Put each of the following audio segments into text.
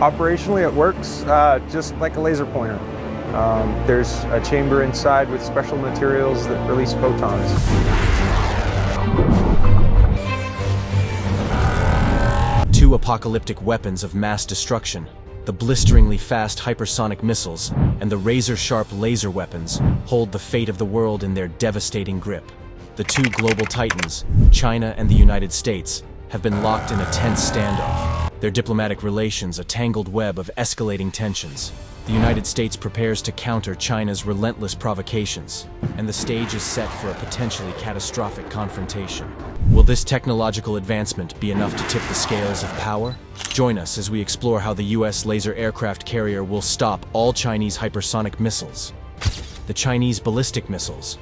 Operationally, it works just like a laser pointer. There's a chamber inside with special materials that release photons. Two apocalyptic weapons of mass destruction, the blisteringly fast hypersonic missiles and the razor-sharp laser weapons, hold the fate of the world in their devastating grip. The two global titans, China and the United States, have been locked in a tense standoff, their diplomatic relations a tangled web of escalating tensions. The United States prepares to counter China's relentless provocations, and the stage is set for a potentially catastrophic confrontation. Will this technological advancement be enough to tip the scales of power? Join us as we explore how the U.S. laser aircraft carrier will stop all Chinese hypersonic missiles, the Chinese ballistic missiles,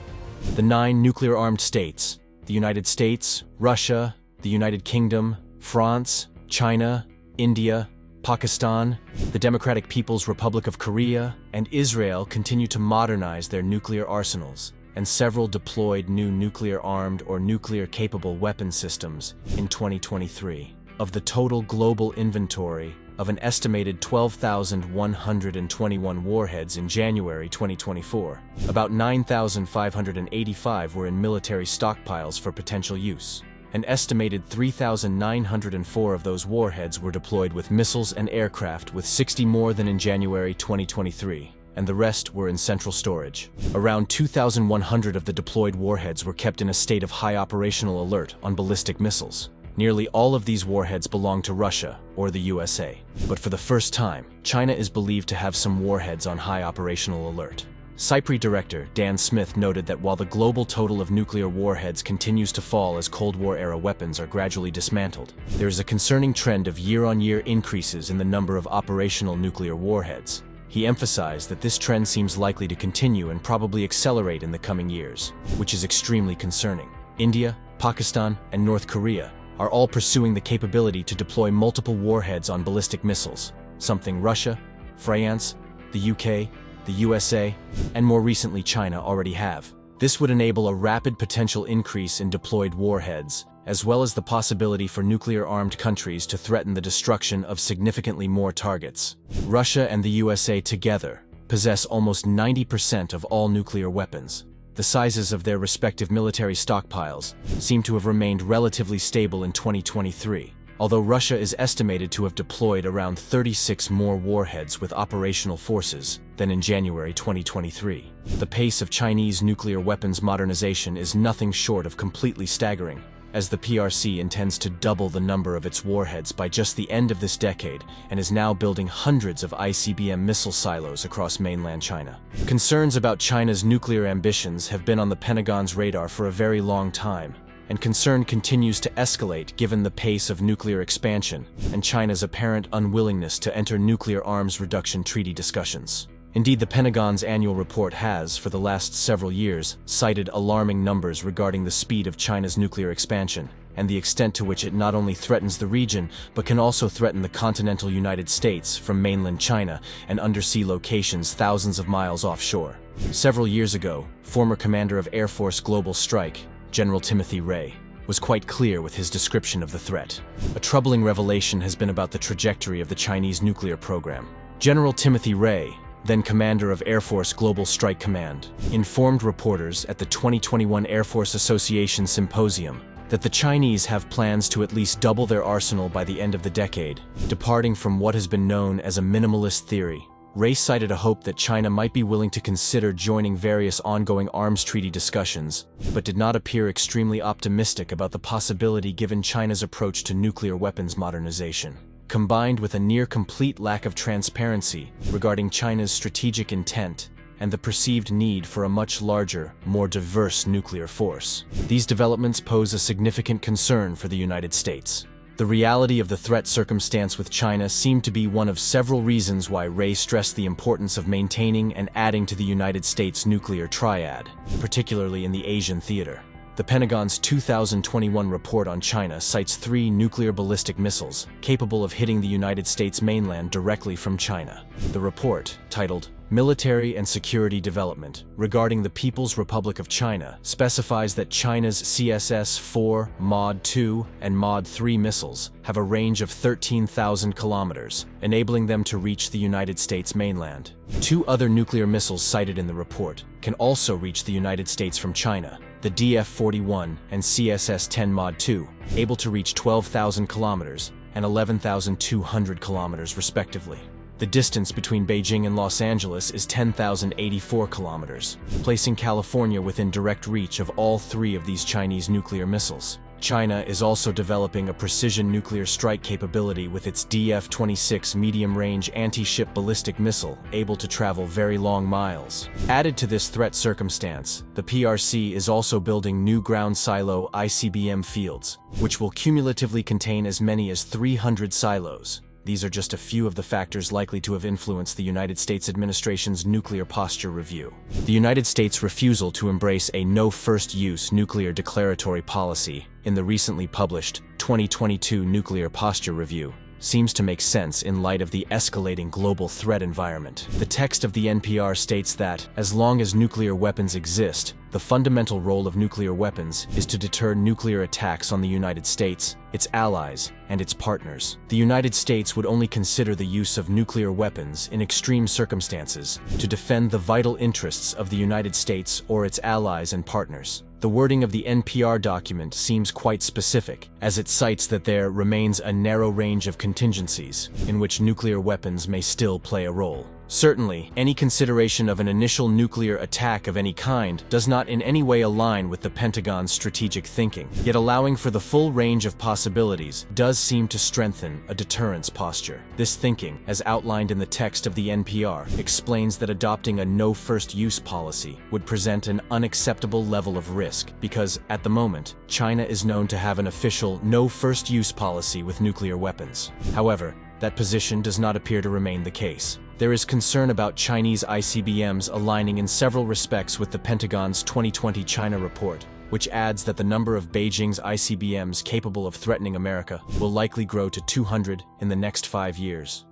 the 9 nuclear-armed states, the United States, Russia, the United Kingdom, France, China, India, Pakistan, the Democratic People's Republic of Korea, and Israel continue to modernize their nuclear arsenals, and several deployed new nuclear-armed or nuclear-capable weapon systems in 2023. Of the total global inventory of an estimated 12,121 warheads in January 2024, about 9,585 were in military stockpiles for potential use. An estimated 3,904 of those warheads were deployed with missiles and aircraft, with 60 more than in January 2023, and the rest were in central storage. Around 2,100 of the deployed warheads were kept in a state of high operational alert on ballistic missiles. Nearly all of these warheads belong to Russia or the USA. But for the first time, China is believed to have some warheads on high operational alert. SIPRI director Dan Smith noted that while the global total of nuclear warheads continues to fall as Cold War-era weapons are gradually dismantled, there is a concerning trend of year-on-year increases in the number of operational nuclear warheads. He emphasized that this trend seems likely to continue and probably accelerate in the coming years, which is extremely concerning. India, Pakistan, and North Korea are all pursuing the capability to deploy multiple warheads on ballistic missiles, something Russia, France, the UK, the USA, and more recently China already have. This would enable a rapid potential increase in deployed warheads, as well as the possibility for nuclear-armed countries to threaten the destruction of significantly more targets. Russia and the USA together possess almost 90% of all nuclear weapons. The sizes of their respective military stockpiles seem to have remained relatively stable in 2023, although Russia is estimated to have deployed around 36 more warheads with operational forces than in January 2023. The pace of Chinese nuclear weapons modernization is nothing short of completely staggering, as the PRC intends to double the number of its warheads by just the end of this decade and is now building hundreds of ICBM missile silos across mainland China. Concerns about China's nuclear ambitions have been on the Pentagon's radar for a very long time, and concern continues to escalate given the pace of nuclear expansion and China's apparent unwillingness to enter nuclear arms reduction treaty discussions. Indeed, the Pentagon's annual report has, for the last several years, cited alarming numbers regarding the speed of China's nuclear expansion and the extent to which it not only threatens the region, but can also threaten the continental United States from mainland China and undersea locations thousands of miles offshore. Several years ago, former commander of Air Force Global Strike, General Timothy Ray, was quite clear with his description of the threat. A troubling revelation has been about the trajectory of the Chinese nuclear program. General Timothy Ray, then commander of Air Force Global Strike Command, informed reporters at the 2021 Air Force Association Symposium that the Chinese have plans to at least double their arsenal by the end of the decade, departing from what has been known as a minimalist theory. Ray cited a hope that China might be willing to consider joining various ongoing arms treaty discussions, but did not appear extremely optimistic about the possibility given China's approach to nuclear weapons modernization, combined with a near-complete lack of transparency regarding China's strategic intent and the perceived need for a much larger, more diverse nuclear force. These developments pose a significant concern for the United States. The reality of the threat circumstance with China seemed to be one of several reasons why Ray stressed the importance of maintaining and adding to the United States nuclear triad, particularly in the Asian theater. The Pentagon's 2021 report on China cites 3 nuclear ballistic missiles capable of hitting the United States mainland directly from China. The report, titled Military and Security Development regarding the People's Republic of China, specifies that China's CSS-4, Mod 2, and Mod 3 missiles have a range of 13,000 kilometers, enabling them to reach the United States mainland. 2 other nuclear missiles cited in the report can also reach the United States from China, the DF-41 and CSS-10 Mod 2, able to reach 12,000 kilometers and 11,200 kilometers respectively. The distance between Beijing and Los Angeles is 10,084 kilometers, placing California within direct reach of all 3 of these Chinese nuclear missiles. China is also developing a precision nuclear strike capability with its DF-26 medium-range anti-ship ballistic missile able to travel very long miles. Added to this threat circumstance, the PRC is also building new ground silo ICBM fields, which will cumulatively contain as many as 300 silos. These are just a few of the factors likely to have influenced the United States administration's nuclear posture review. The United States' refusal to embrace a no-first-use nuclear declaratory policy in the recently published 2022 Nuclear Posture Review seems to make sense in light of the escalating global threat environment. The text of the NPR states that, as long as nuclear weapons exist, the fundamental role of nuclear weapons is to deter nuclear attacks on the United States, its allies, and its partners. The United States would only consider the use of nuclear weapons in extreme circumstances to defend the vital interests of the United States or its allies and partners. The wording of the NPR document seems quite specific, as it cites that there remains a narrow range of contingencies in which nuclear weapons may still play a role. Certainly, any consideration of an initial nuclear attack of any kind does not in any way align with the Pentagon's strategic thinking, yet allowing for the full range of possibilities does seem to strengthen a deterrence posture. This thinking, as outlined in the text of the NPR, explains that adopting a no-first-use policy would present an unacceptable level of risk because, at the moment, China is known to have an official no-first-use policy with nuclear weapons. However, that position does not appear to remain the case. There is concern about Chinese ICBMs aligning in several respects with the Pentagon's 2020 China report, which adds that the number of Beijing's ICBMs capable of threatening America will likely grow to 200 in the next 5 years.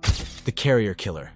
The carrier killer,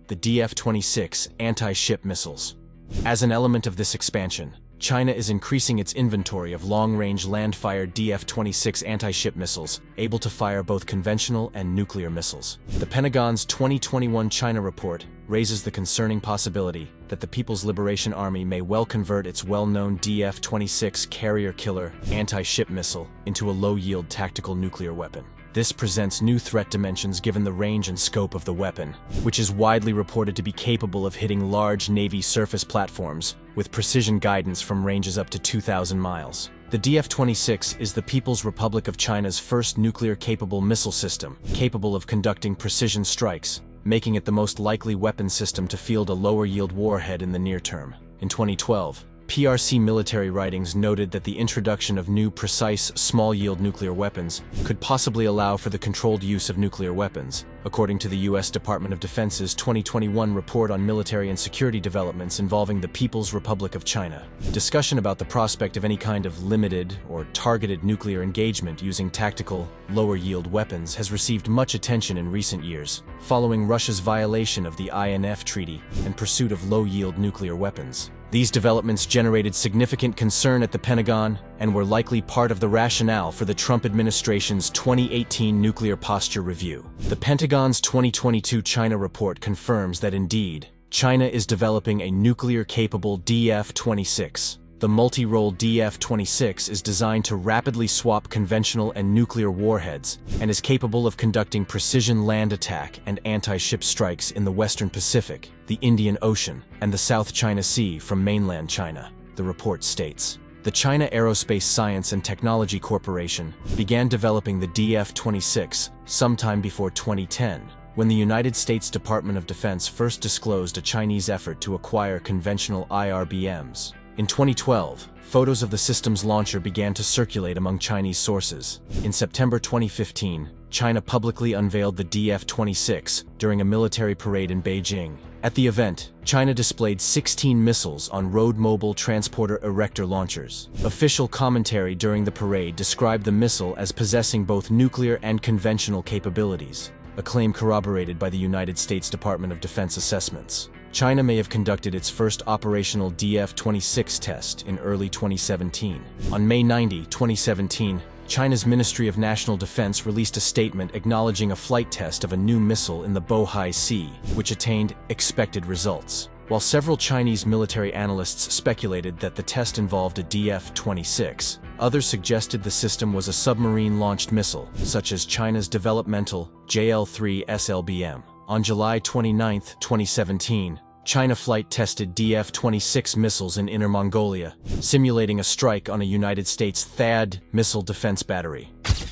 the DF-26 anti-ship missiles. As an element of this expansion, China is increasing its inventory of long-range land-fired DF-26 anti-ship missiles, able to fire both conventional and nuclear missiles. The Pentagon's 2021 China report raises the concerning possibility that the People's Liberation Army may well convert its well-known DF-26 carrier killer anti-ship missile into a low-yield tactical nuclear weapon. This presents new threat dimensions given the range and scope of the weapon, which is widely reported to be capable of hitting large Navy surface platforms with precision guidance from ranges up to 2,000 miles. The DF-26 is the People's Republic of China's first nuclear-capable missile system, capable of conducting precision strikes, making it the most likely weapon system to field a lower-yield warhead in the near term. In 2012, PRC military writings noted that the introduction of new precise, small-yield nuclear weapons could possibly allow for the controlled use of nuclear weapons, according to the U.S. Department of Defense's 2021 report on military and security developments involving the People's Republic of China. Discussion about the prospect of any kind of limited or targeted nuclear engagement using tactical, lower-yield weapons has received much attention in recent years, following Russia's violation of the INF Treaty and pursuit of low-yield nuclear weapons. These developments generated significant concern at the Pentagon and were likely part of the rationale for the Trump administration's 2018 Nuclear Posture Review. The Pentagon's 2022 China report confirms that indeed, China is developing a nuclear-capable DF-26. The multi-role DF-26 is designed to rapidly swap conventional and nuclear warheads and is capable of conducting precision land attack and anti-ship strikes in the Western Pacific, the Indian Ocean, and the South China Sea from mainland China, the report states. The China Aerospace Science and Technology Corporation began developing the DF-26 sometime before 2010, when the United States Department of Defense first disclosed a Chinese effort to acquire conventional IRBMs. In 2012, photos of the system's launcher began to circulate among Chinese sources. In September 2015, China publicly unveiled the DF-26 during a military parade in Beijing. At the event, China displayed 16 missiles on road mobile transporter erector launchers. Official commentary during the parade described the missile as possessing both nuclear and conventional capabilities, a claim corroborated by the United States Department of Defense assessments. China may have conducted its first operational DF-26 test in early 2017. On May 90, 2017, China's Ministry of National Defense released a statement acknowledging a flight test of a new missile in the Bohai Sea, which attained expected results. While several Chinese military analysts speculated that the test involved a DF-26, others suggested the system was a submarine-launched missile, such as China's developmental JL-3 SLBM. On July 29, 2017, China flight tested DF-26 missiles in Inner Mongolia, simulating a strike on a United States THAAD missile defense battery.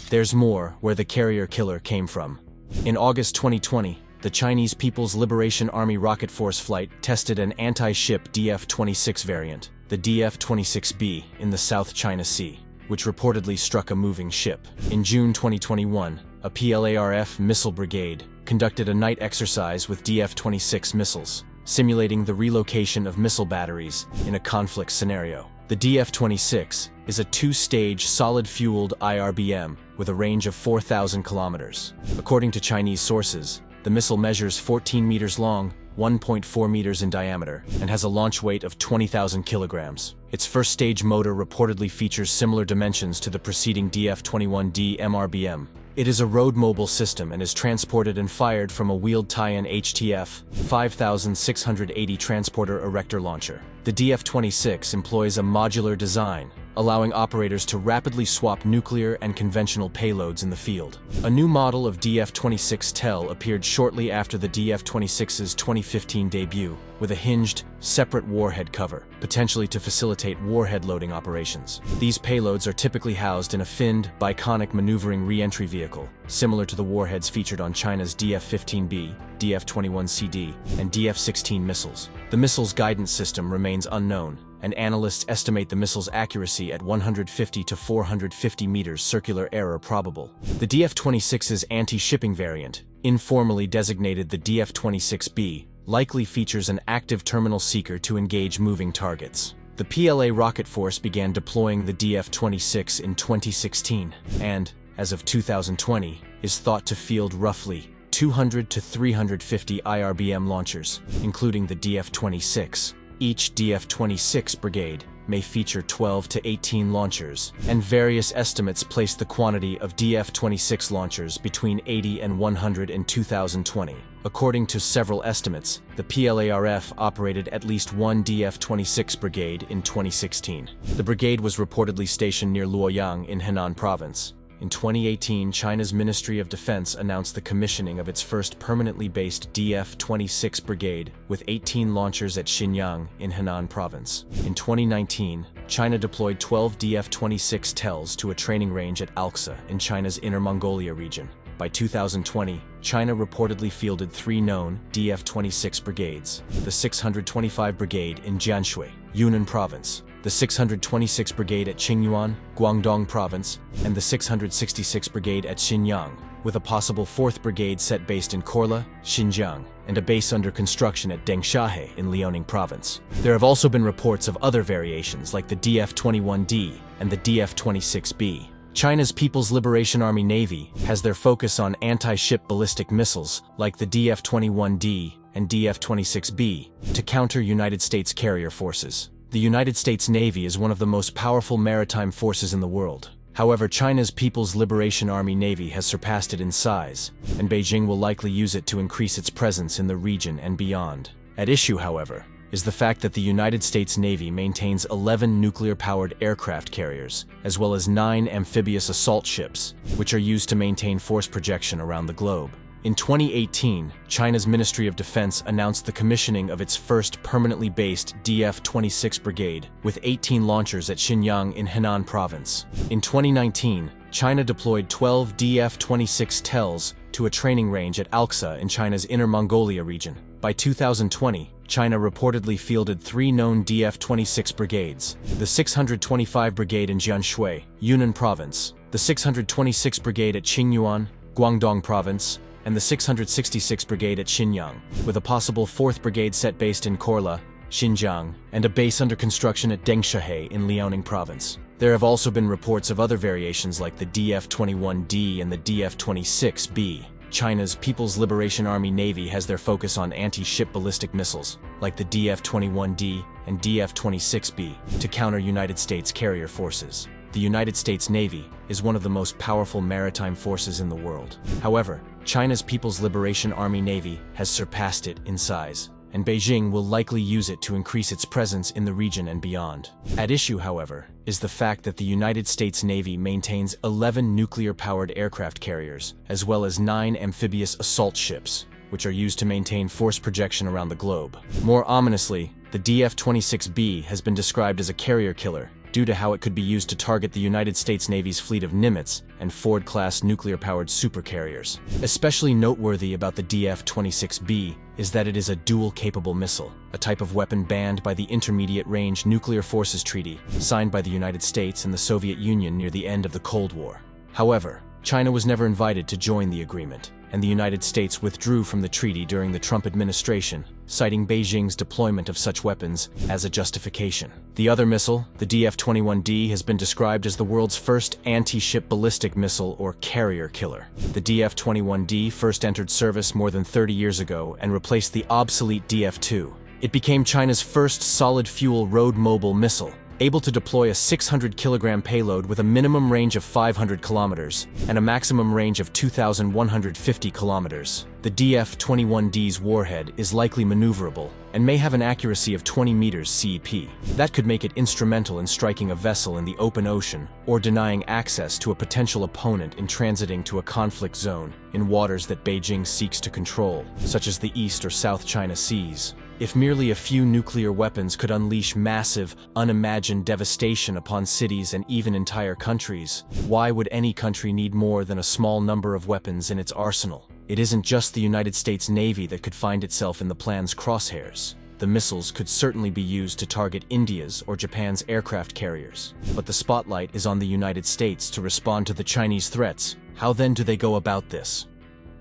There's more where the carrier killer came from. In August 2020, the Chinese People's Liberation Army Rocket Force flight tested an anti-ship DF-26 variant, the DF-26B, in the South China Sea, which reportedly struck a moving ship. In June 2021, a PLARF missile brigade conducted a night exercise with DF-26 missiles, simulating the relocation of missile batteries in a conflict scenario. The DF-26 is a two-stage solid-fueled IRBM with a range of 4,000 kilometers. According to Chinese sources, the missile measures 14 meters long, 1.4 meters in diameter, and has a launch weight of 20,000 kilograms. Its first-stage motor reportedly features similar dimensions to the preceding DF-21D MRBM. It is a road-mobile system and is transported and fired from a wheeled tie-in HTF 5680 transporter erector launcher. The DF-26 employs a modular design, allowing operators to rapidly swap nuclear and conventional payloads in the field. A new model of DF-26 TEL appeared shortly after the DF-26's 2015 debut, with a hinged, separate warhead cover, potentially to facilitate warhead loading operations. These payloads are typically housed in a finned, biconic maneuvering re-entry vehicle, similar to the warheads featured on China's DF-15B, DF-21CD, and DF-16 missiles. The missile's guidance system remains unknown, and analysts estimate the missile's accuracy at 150 to 450 meters circular error probable. The DF-26's anti-shipping variant, informally designated the DF-26B, likely features an active terminal seeker to engage moving targets. The PLA rocket force began deploying the DF-26 in 2016, and, as of 2020, is thought to field roughly 200 to 350 IRBM launchers, including the DF-26. Each DF-26 brigade may feature 12 to 18 launchers, and various estimates place the quantity of DF-26 launchers between 80 and 100 in 2020. According to several estimates, the PLARF operated at least one DF-26 brigade in 2016. The brigade was reportedly stationed near Luoyang in Henan province. In 2018, China's Ministry of Defense announced the commissioning of its first permanently based DF-26 brigade with 18 launchers at Xinjiang in Henan province. In 2019, China deployed 12 DF-26 TELs to a training range at Alxa in China's Inner Mongolia region. By 2020, China reportedly fielded 3 known DF-26 brigades: the 625 Brigade in Jianshui, Yunnan Province, the 626 Brigade at Qingyuan, Guangdong Province, and the 666 Brigade at Xinjiang, with a possible 4th Brigade set based in Korla, Xinjiang, and a base under construction at Dengshahe in Liaoning Province. There have also been reports of other variations like the DF-21D and the DF-26B. China's People's Liberation Army Navy has their focus on anti-ship ballistic missiles like the DF-21D and DF-26B to counter United States carrier forces. The United States Navy is one of the most powerful maritime forces in the world. However, China's People's Liberation Army Navy has surpassed it in size, and Beijing will likely use it to increase its presence in the region and beyond. At issue, however, is the fact that the United States Navy maintains 11 nuclear-powered aircraft carriers, as well as 9 amphibious assault ships, which are used to maintain force projection around the globe. In 2018, China's Ministry of Defense announced the commissioning of its first permanently based DF-26 brigade, with 18 launchers at Xinjiang in Henan province. In 2019, China deployed 12 DF-26 TELs to a training range at Alxa in China's Inner Mongolia region. By 2020, China reportedly fielded 3 known DF-26 brigades: the 625 Brigade in Jianshui, Yunnan Province, the 626 Brigade at Qingyuan, Guangdong Province, and the 666th Brigade at Xinyang, with a possible 4th Brigade set based in Korla, Xinjiang, and a base under construction at Dengshahe in Liaoning Province. There have also been reports of other variations like the DF-21D and the DF-26B. China's People's Liberation Army Navy has their focus on anti-ship ballistic missiles, like the DF-21D and DF-26B, to counter United States carrier forces. The United States Navy is one of the most powerful maritime forces in the world. However, China's People's Liberation Army Navy has surpassed it in size, and Beijing will likely use it to increase its presence in the region and beyond. At issue, however, is the fact that the United States Navy maintains 11 nuclear-powered aircraft carriers, as well as 9 amphibious assault ships, which are used to maintain force projection around the globe. More ominously, the DF-26B has been described as a carrier killer, due to how it could be used to target the United States Navy's fleet of Nimitz and Ford-class nuclear-powered supercarriers. Especially noteworthy about the DF-26B is that it is a dual-capable missile, a type of weapon banned by the Intermediate-Range Nuclear Forces Treaty, signed by the United States and the Soviet Union near the end of the Cold War. However, China was never invited to join the agreement, and the United States withdrew from the treaty during the Trump administration, citing Beijing's deployment of such weapons as a justification. The other missile, the DF-21D, has been described as the world's first anti-ship ballistic missile or carrier killer. The DF-21D first entered service more than 30 years ago and replaced the obsolete DF-2. It became China's first solid-fuel road-mobile missile, able to deploy a 600-kilogram payload with a minimum range of 500 kilometers and a maximum range of 2,150 kilometers. The DF-21D's warhead is likely maneuverable and may have an accuracy of 20 meters CP. That could make it instrumental in striking a vessel in the open ocean or denying access to a potential opponent in transiting to a conflict zone in waters that Beijing seeks to control, such as the East or South China Seas. If merely a few nuclear weapons could unleash massive, unimagined devastation upon cities and even entire countries, why would any country need more than a small number of weapons in its arsenal? It isn't just the United States Navy that could find itself in the plan's crosshairs. The missiles could certainly be used to target India's or Japan's aircraft carriers. But the spotlight is on the United States to respond to the Chinese threats. How then do they go about this?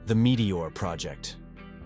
The Meteor project.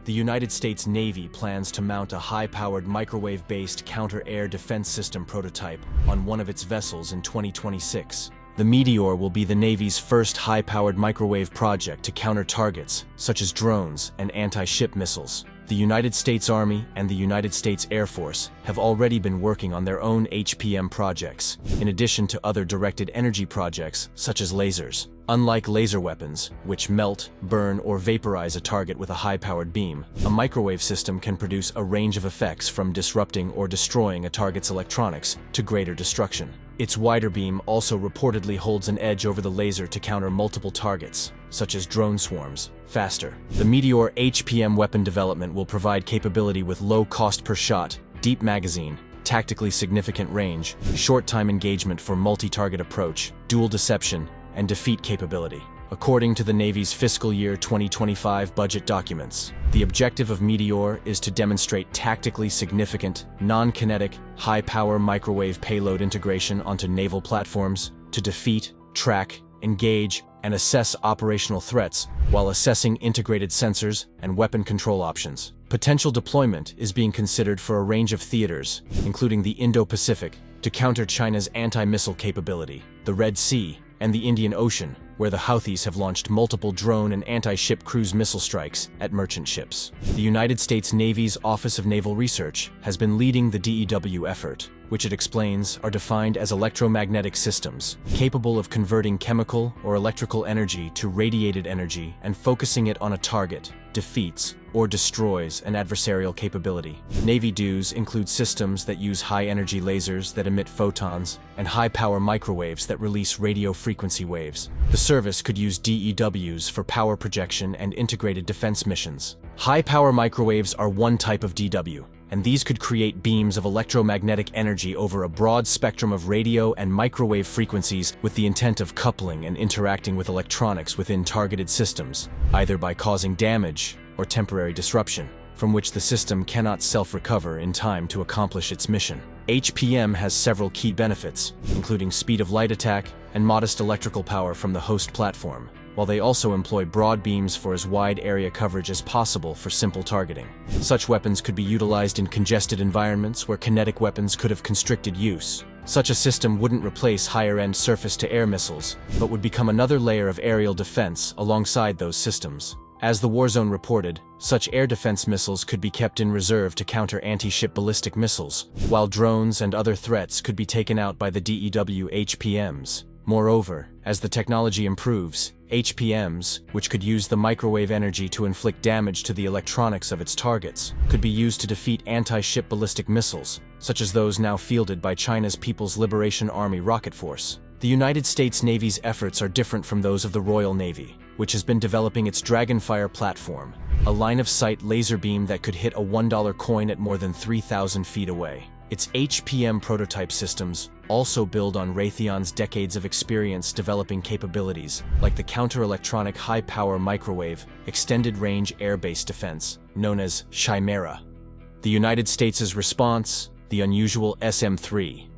The United States Navy plans to mount a high-powered microwave-based counter-air defense system prototype on one of its vessels in 2026. The Meteor will be the Navy's first high-powered microwave project to counter targets, such as drones and anti-ship missiles. The United States Army and the United States Air Force have already been working on their own HPM projects, in addition to other directed energy projects, such as lasers. Unlike laser weapons, which melt, burn, or vaporize a target with a high-powered beam, a microwave system can produce a range of effects from disrupting or destroying a target's electronics to greater destruction. Its wider beam also reportedly holds an edge over the laser to counter multiple targets, such as drone swarms, faster. The Meteor HPM weapon development will provide capability with low cost per shot, deep magazine, tactically significant range, short time engagement for multi-target approach, dual deception, and defeat capability. According to the Navy's fiscal year 2025 budget documents, the objective of Meteor is to demonstrate tactically significant, non-kinetic, high-power microwave payload integration onto naval platforms to defeat, track, engage, and assess operational threats while assessing integrated sensors and weapon control options. Potential deployment is being considered for a range of theaters, including the Indo-Pacific, to counter China's anti-missile capability, the Red Sea, and the Indian Ocean, where the Houthis have launched multiple drone and anti-ship cruise missile strikes at merchant ships. The United States Navy's Office of Naval Research has been leading the DEW effort, which it explains are defined as electromagnetic systems, capable of converting chemical or electrical energy to radiated energy and focusing it on a target, defeats, or destroys an adversarial capability. Navy DEWs include systems that use high-energy lasers that emit photons and high-power microwaves that release radio frequency waves. The service could use DEWs for power projection and integrated defense missions. High-power microwaves are one type of DW, and these could create beams of electromagnetic energy over a broad spectrum of radio and microwave frequencies with the intent of coupling and interacting with electronics within targeted systems, either by causing damage or temporary disruption, from which the system cannot self-recover in time to accomplish its mission. HPM has several key benefits, including speed of light attack and modest electrical power from the host platform, while they also employ broad beams for as wide area coverage as possible for simple targeting. Such weapons could be utilized in congested environments where kinetic weapons could have constricted use. Such a system wouldn't replace higher-end surface-to-air missiles, but would become another layer of aerial defense alongside those systems. As the Warzone reported, such air defense missiles could be kept in reserve to counter anti-ship ballistic missiles, while drones and other threats could be taken out by the DEW HPMs. Moreover, as the technology improves, HPMs, which could use the microwave energy to inflict damage to the electronics of its targets, could be used to defeat anti-ship ballistic missiles, such as those now fielded by China's People's Liberation Army Rocket Force. The United States Navy's efforts are different from those of the Royal Navy, which has been developing its Dragonfire platform, a line-of-sight laser beam that could hit a $1 coin at more than 3,000 feet away. Its HPM prototype systems also build on Raytheon's decades of experience developing capabilities, like the counter-electronic high-power microwave extended-range air-based defense, known as Chimera. The United States' response: the Unusual SM3.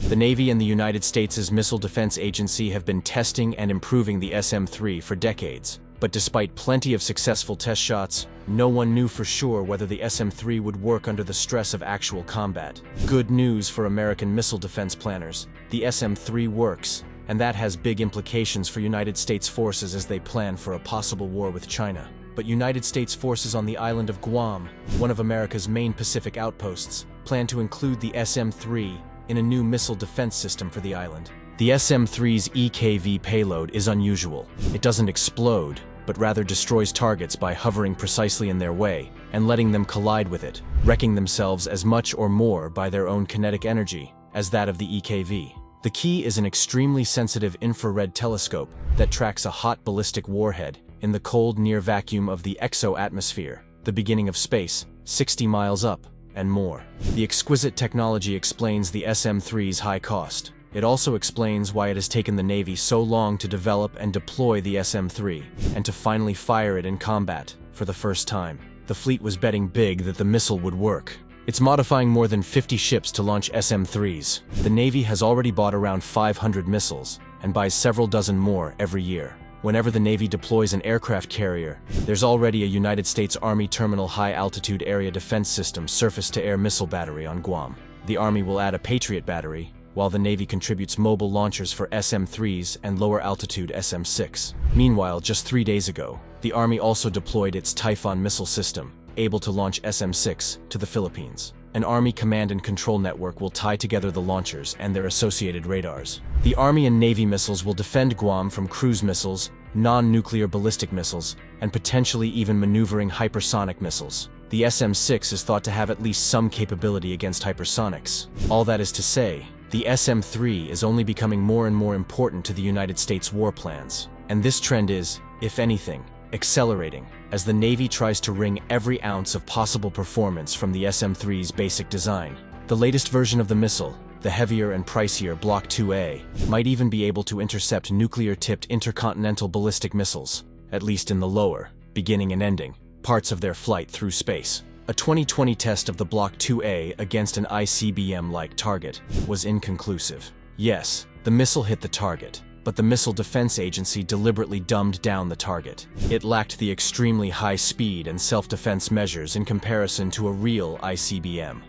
The Navy and the United States' Missile Defense Agency have been testing and improving the SM3 for decades. But despite plenty of successful test shots, no one knew for sure whether the SM3 would work under the stress of actual combat. Good news for American missile defense planners: the SM3 works, and that has big implications for United States forces as they plan for a possible war with China. But United States forces on the island of Guam, one of America's main Pacific outposts, plan to include the SM3 in a new missile defense system for the island. The SM3's EKV payload is unusual. It doesn't explode, but rather destroys targets by hovering precisely in their way and letting them collide with it, wrecking themselves as much or more by their own kinetic energy as that of the EKV. The key is an extremely sensitive infrared telescope that tracks a hot ballistic warhead in the cold near vacuum of the exo-atmosphere, the beginning of space, 60 miles up, and more. The exquisite technology explains the SM3's high cost. It also explains why it has taken the Navy so long to develop and deploy the SM3, and to finally fire it in combat for the first time. The fleet was betting big that the missile would work. It's modifying more than 50 ships to launch SM3s. The Navy has already bought around 500 missiles, and buys several dozen more every year. Whenever the Navy deploys an aircraft carrier, there's already a United States Army Terminal High-Altitude Area Defense System surface-to-air missile battery on Guam. The Army will add a Patriot battery, while the Navy contributes mobile launchers for SM3s and lower-altitude SM6. Meanwhile, just 3 days ago, the Army also deployed its Typhoon missile system, able to launch SM6, to the Philippines. An Army command and control network will tie together the launchers and their associated radars. The Army and Navy missiles will defend Guam from cruise missiles, non-nuclear ballistic missiles, and potentially even maneuvering hypersonic missiles. The SM6 is thought to have at least some capability against hypersonics. All that is to say, the SM3 is only becoming more and more important to the United States war plans. And this trend is, if anything, accelerating, as the Navy tries to wring every ounce of possible performance from the SM3's basic design. The latest version of the missile, the heavier and pricier Block 2A, might even be able to intercept nuclear-tipped intercontinental ballistic missiles, at least in the lower, beginning and ending, parts of their flight through space. A 2020 test of the Block 2A against an ICBM-like target was inconclusive. Yes, the missile hit the target, but the Missile Defense Agency deliberately dumbed down the target. It lacked the extremely high speed and self-defense measures in comparison to a real ICBM.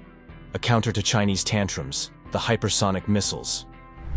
A counter to Chinese tantrums, the hypersonic missiles.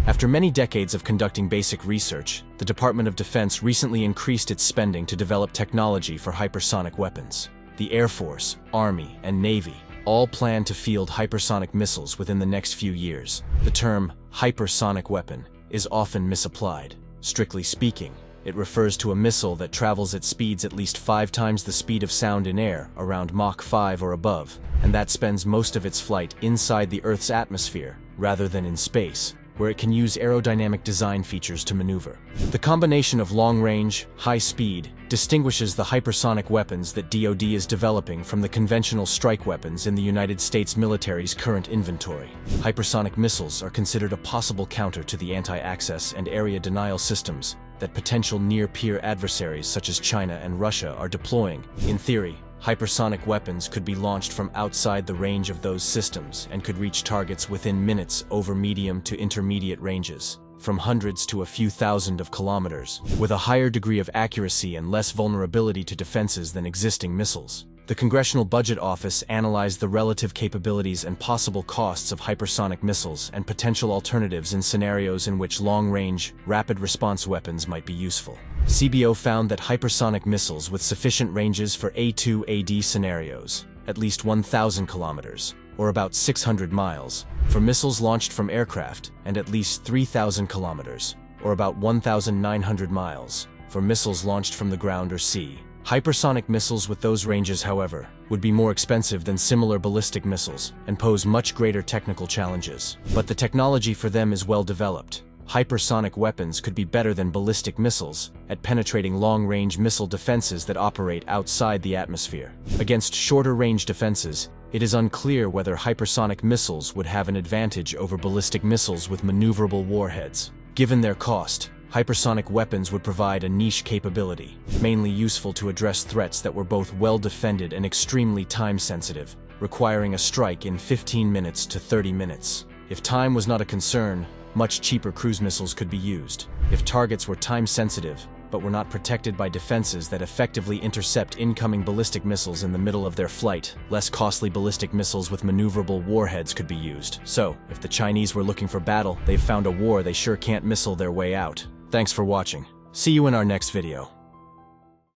After many decades of conducting basic research, the Department of Defense recently increased its spending to develop technology for hypersonic weapons. The Air Force, Army, and Navy all plan to field hypersonic missiles within the next few years. The term hypersonic weapon is often misapplied. Strictly speaking, it refers to a missile that travels at speeds at least 5 times the speed of sound in air, around Mach 5 or above, and that spends most of its flight inside the Earth's atmosphere, rather than in space, where it can use aerodynamic design features to maneuver. The combination of long-range, high speed, distinguishes the hypersonic weapons that DoD is developing from the conventional strike weapons in the United States military's current inventory. Hypersonic missiles are considered a possible counter to the anti-access and area denial systems that potential near-peer adversaries such as China and Russia are deploying. In theory, hypersonic weapons could be launched from outside the range of those systems and could reach targets within minutes over medium to intermediate ranges. from hundreds to a few thousand of kilometers, with a higher degree of accuracy and less vulnerability to defenses than existing missiles. The Congressional Budget Office analyzed the relative capabilities and possible costs of hypersonic missiles and potential alternatives in scenarios in which long-range, rapid-response weapons might be useful. CBO found that hypersonic missiles with sufficient ranges for A2AD scenarios, at least 1,000 kilometers, or about 600 miles, for missiles launched from aircraft, and at least 3,000 kilometers, or about 1,900 miles, for missiles launched from the ground or sea. Hypersonic missiles with those ranges, however, would be more expensive than similar ballistic missiles and pose much greater technical challenges. But the technology for them is well developed. Hypersonic weapons could be better than ballistic missiles at penetrating long-range missile defenses that operate outside the atmosphere. Against shorter-range defenses, it is unclear whether hypersonic missiles would have an advantage over ballistic missiles with maneuverable warheads. Given their cost, hypersonic weapons would provide a niche capability, mainly useful to address threats that were both well-defended and extremely time-sensitive, requiring a strike in 15 minutes to 30 minutes. If time was not a concern, much cheaper cruise missiles could be used. If targets were time-sensitive, but were not protected by defenses that effectively intercept incoming ballistic missiles in the middle of their flight, less costly ballistic missiles with maneuverable warheads could be used. So, if the Chinese were looking for battle, they've found a war they sure can't missile their way out. Thanks for watching. See you in our next video.